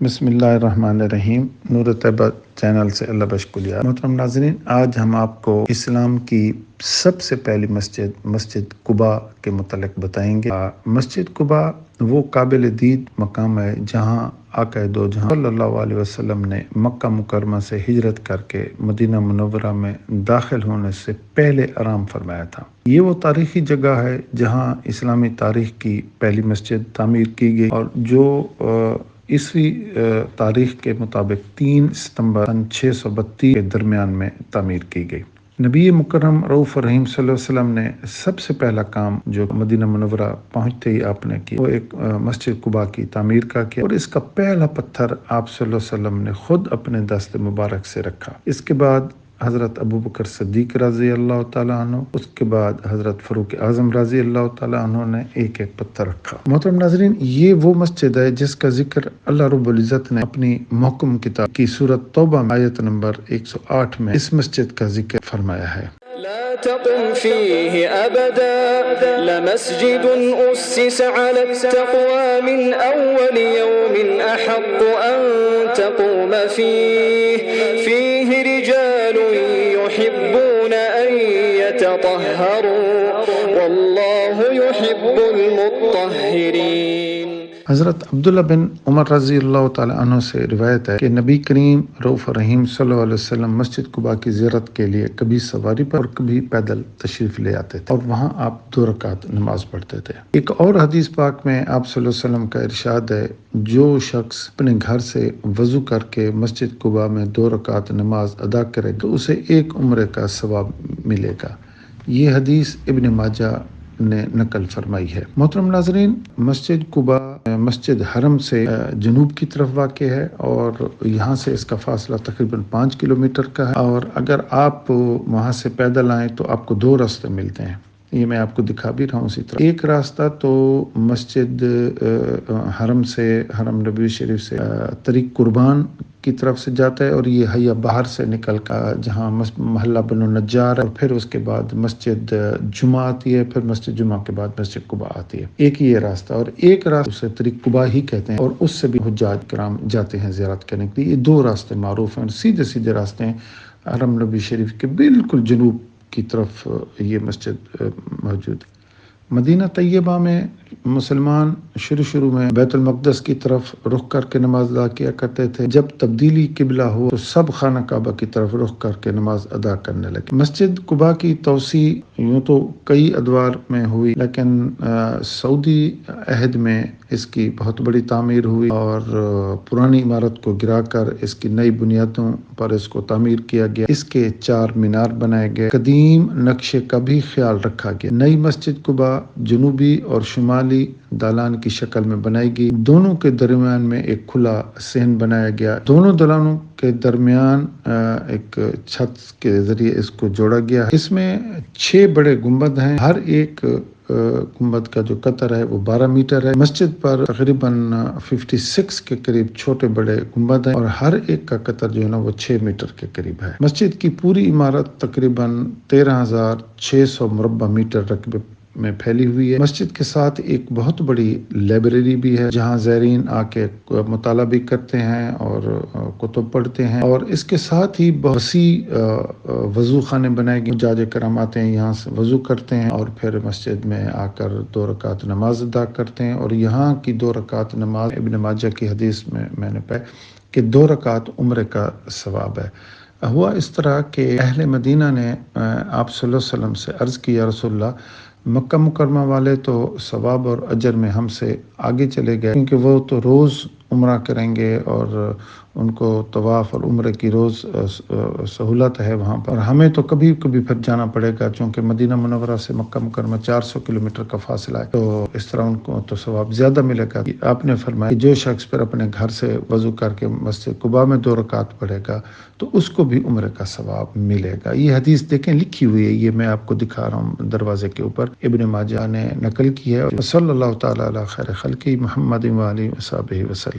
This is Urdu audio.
بسم اللہ الرحمن الرحیم۔ نور طیبہ چینل سے اللہ بشکریہ۔ محترم ناظرین، آج ہم آپ کو اسلام کی سب سے پہلی مسجد قباء کے متعلق بتائیں گے۔ مسجد قباء وہ قابل دید مقام ہے جہاں آقا دو جہاں صلی اللہ علیہ وسلم نے مکہ مکرمہ سے ہجرت کر کے مدینہ منورہ میں داخل ہونے سے پہلے آرام فرمایا تھا۔ یہ وہ تاریخی جگہ ہے جہاں اسلامی تاریخ کی پہلی مسجد تعمیر کی گئی اور جو عیسوی تاریخ کے مطابق 3 ستمبر 632 کے درمیان میں تعمیر کی گئی۔ نبی مکرم رؤوف رحیم صلی اللہ علیہ وسلم نے سب سے پہلا کام جو مدینہ منورہ پہنچتے ہی آپ نے کیا وہ ایک مسجد قباء کی تعمیر کا کیا، اور اس کا پہلا پتھر آپ صلی اللہ علیہ وسلم نے خود اپنے دست مبارک سے رکھا۔ اس کے بعد حضرت ابوبکر صدیق رضی اللہ تعالیٰ عنہ، اس کے بعد حضرت فاروق اعظم رضی اللہ تعالیٰ عنہ نے ایک ایک پتھر رکھا۔ محترم ناظرین، یہ وہ مسجد ہے جس کا ذکر اللہ رب العزت نے اپنی محکم کتاب کی سورۃ توبہ میں آیت نمبر 108 میں اس مسجد کا ذکر فرمایا ہے۔ لا تقم فيه أبدا لمسجد أسس على التقوى من أول يوم أحق أن تقوم فيه رجال يحبون أن يتطهروا والله يحب المطهرين۔ حضرت عبداللہ بن عمر رضی اللہ تعالیٰ عنہ سے روایت ہے کہ نبی کریم رؤوف رحیم صلی اللہ علیہ وسلم مسجد قباء کی زیارت کے لیے کبھی سواری پر اور کبھی پیدل تشریف لے آتے تھے اور وہاں آپ 2 رکعت نماز پڑھتے تھے۔ ایک اور حدیث پاک میں آپ صلی اللہ علیہ وسلم کا ارشاد ہے، جو شخص اپنے گھر سے وضو کر کے مسجد قباء میں 2 رکعت نماز ادا کرے تو اسے 1 عمرے کا ثواب ملے گا۔ یہ حدیث ابن ماجہ نے نقل فرمائی ہے۔ محترم ناظرین، مسجد قباء مسجد حرم سے جنوب کی طرف واقع ہے اور یہاں سے اس کا فاصلہ تقریباً 5 کلومیٹر کا ہے، اور اگر آپ وہاں سے پیدل آئیں تو آپ کو 2 راستے ملتے ہیں۔ یہ میں آپ کو دکھا بھی رہا ہوں اسی طرح۔ ایک راستہ تو مسجد حرم سے، حرم نبوی شریف سے طریق قربان کی طرف سے جاتا ہے، اور یہ حیا بہر سے نکل کر جہاں محلہ بنو نجار ہے، اور پھر اس کے بعد مسجد جمعہ آتی ہے، پھر مسجد جمعہ کے بعد مسجد قباء آتی ہے۔ ایک یہ راستہ، اور ایک راستہ اسے طریق قباء ہی کہتے ہیں، اور اس سے بھی حجاج کرام جاتے ہیں زیارت کرنے کے لیے۔ یہ 2 راستے معروف ہیں، سیدھے سیدھے راستے ہیں۔ حرم نبی شریف کے بالکل جنوب کی طرف یہ مسجد موجود۔ مدینہ طیبہ میں مسلمان شروع میں بیت المقدس کی طرف رخ کر کے نماز ادا کیا کرتے تھے۔ جب تبدیلی قبلہ ہو تو سب خانہ کعبہ کی طرف رخ کر کے نماز ادا کرنے لگے۔ مسجد قباء کی توسیع یوں تو کئی ادوار میں ہوئی، لیکن سعودی عہد میں اس کی بہت بڑی تعمیر ہوئی اور پرانی عمارت کو گرا کر اس کی نئی بنیادوں پر اس کو تعمیر کیا گیا۔ اس کے 4 مینار بنائے گئے، قدیم نقشے کا بھی خیال رکھا گیا۔ نئی مسجد قباء جنوبی اور شمالی دالان کی شکل میں بنائی گئی۔ دونوں کے درمیان میں ایک کھلا صحن بنایا گیا۔ دونوں دالانوں کے درمیان ایک چھت کے ذریعے اس کو جوڑا گیا۔ اس میں 6 بڑے گنبد ہیں، ہر ایک گنبد کا جو قطر ہے وہ 12 میٹر ہے۔ مسجد پر تقریباً 56 کے قریب چھوٹے بڑے گنبد ہیں، اور ہر ایک کا قطر جو ہے نا وہ 6 میٹر کے قریب ہے۔ مسجد کی پوری عمارت تقریباً 13,600 مربع میٹر رقبے میں پھیلی ہوئی ہے۔ مسجد کے ساتھ ایک بہت بڑی لائبریری بھی ہے جہاں زائرین آ کے مطالعہ بھی کرتے ہیں اور کتب پڑھتے ہیں، اور اس کے ساتھ ہی بہت سی وضو خانے بنائے گئے۔ حجاج کرام آتے ہیں، یہاں سے وضو کرتے ہیں اور پھر مسجد میں آ کر 2 رکعت نماز ادا کرتے ہیں، اور یہاں کی 2 رکعت نماز ابن ماجہ کی حدیث میں نے پڑھا کہ 2 رکعت عمرے کا ثواب ہے۔ ہوا اس طرح کہ اہل مدینہ نے آپ صلی اللہ علیہ وسلم سے عرض کی، یا رسول اللہ، مکہ مکرمہ والے تو ثواب اور اجر میں ہم سے آگے چلے گئے، کیونکہ وہ تو روز عمرہ کریں گے اور ان کو طواف اور عمرے کی روز سہولت ہے وہاں پر، اور ہمیں تو کبھی کبھی پھر جانا پڑے گا، چونکہ مدینہ منورہ سے مکہ مکرمہ 400 کلومیٹر کا فاصلہ ہے، تو اس طرح ان کو تو ثواب زیادہ ملے گا۔ آپ نے فرمایا کہ جو شخص پھر اپنے گھر سے وضو کر کے مسجد قباء میں 2 رکعت پڑھے گا تو اس کو بھی عمرے کا ثواب ملے گا۔ یہ حدیث دیکھیں لکھی ہوئی ہے، یہ میں آپ کو دکھا رہا ہوں دروازے کے اوپر، ابن ماجہ نے نقل کی ہے۔ صلی اللہ تعالی علی خیر خلقہ محمد و آلہ وصحبہ وسلم۔